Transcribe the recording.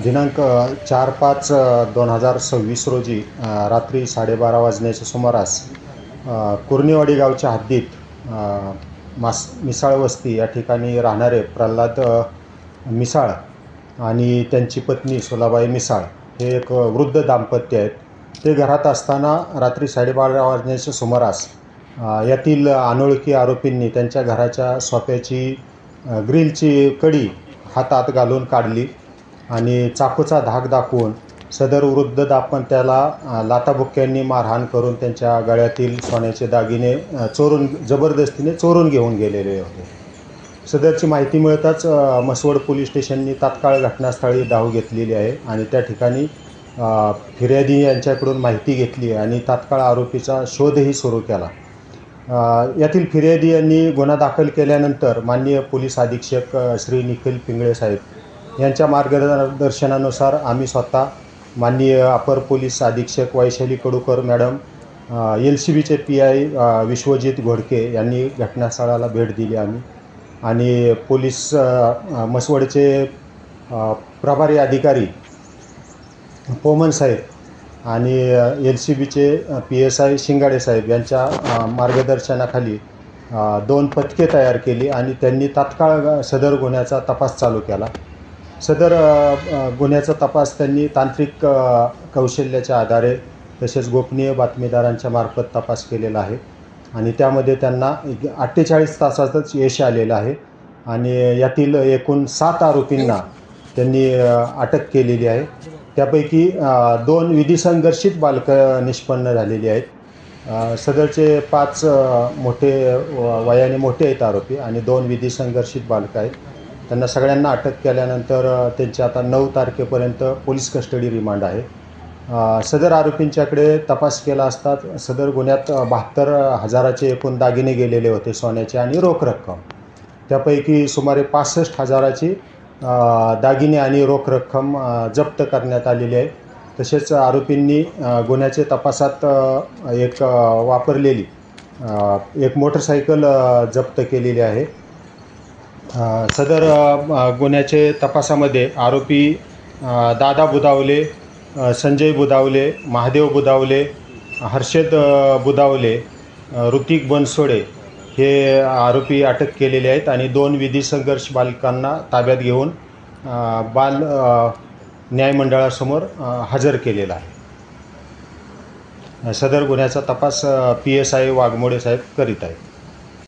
दिनांक 4/5/2026 रोजी रात्री 12:30 वाजण्याच्या सुमारास कुर्नेवाडी गावच्या हद्दीत मिसाळ वस्ती या ठिकाणी राहणारे प्रल्हाद मिसाळ आणि त्यांची पत्नी सोलाबाई मिसाळ हे एक वृद्ध दाम्पत्य आहेत. ते घरात असताना रात्री 12:30 वाजण्याच्या सुमारास यातील अनोळखी आरोपींनी त्यांच्या घराच्या सोफ्याची ग्रिलची कडी हातात घालून काढली आणि चाकूचा धाक दाखवून सदर वृद्ध दाम्पत्याला लाथाबुक्क्यांनी मारहाण करून त्यांच्या गळ्यातील सोन्याचे दागिने जबरदस्तीने चोरून घेऊन गेलेले होते. सदरची माहिती मिळताच म्हसवड पोलीस स्टेशननी तात्काळ घटनास्थळी धाव घेतलेली आहे आणि त्या ठिकाणी फिर्यादी यांच्याकडून माहिती घेतली आणि तात्काळ आरोपीचा शोधही सुरू केला. यातील फिर्यादी यांनी गुन्हा दाखल केल्यानंतर माननीय पोलीस अधीक्षक श्री निखिल पिंगळे साहेब यांच्या मार्गदर्शनानुसार आम्ही स्वतः माननीय अपर पोलीस अधीक्षक वैशाली कडूकर मॅडम, LCBचे PI विश्वजित घोडके यांनी घटनास्थळाला भेट दिली आणि पोलीस म्हसवडचे प्रभारी अधिकारी पोमन साहेब आणि LCBचे PSI शिंगाडे साहेब यांच्या मार्गदर्शनाखाली 2 पथके तयार केली आणि त्यांनी तात्काळ सदर गुन्ह्याचा तपास चालू केला. सदर गुन्ह्याचा तपास त्यांनी तांत्रिक कौशल्याच्या आधारे तसेच गोपनीय बातमीदारांच्या मार्फत तपास केलेला आहे आणि त्यामध्ये त्यांना 48 तासातच यश आलेलं आहे आणि यातील एकूण 7 आरोपींना त्यांनी अटक केलेली आहे. त्यापैकी 2 विधिसंघर्षित बालकं निष्पन्न झालेली आहेत. सदरचे 5 वयाने मोठे आहेत आरोपी आणि 2 विधिसंघर्षित बालकं आहेत. त्यांना सगळ्यांना अटक केल्यानंतर त्यांची आता 9 तारखेपर्यंत पोलीस कस्टडी रिमांड आहे. सदर आरोपींच्याकडे तपास केला असता सदर गुन्ह्यात 72,000चे एकूण दागिने गेलेले होते, सोन्याचे आणि रोख रक्कम. त्यापैकी सुमारे 65,000ची दागिने आणि रोख रक्कम जप्त करण्यात आलेली आहे. तसेच आरोपींनी गुन्ह्याच्या तपासात वापरलेली एक मोटरसायकल जप्त केलेली आहे. सदर गुन्ह्याचे तपासामध्ये आरोपी दादा बुदावले, संजय बुदावले, महादेव बुदावले, हर्षद बुदावले, ऋतिक बनसोडे हे आरोपी अटक केलेले आहेत आणि 2 विधिसंघर्ष बालकांना ताब्यात घेऊन बाल न्यायमंडळासमोर हजर केलेला आहे. सदर गुन्ह्याचा तपास PSI वाघमोडे साहेब करीत आहेत.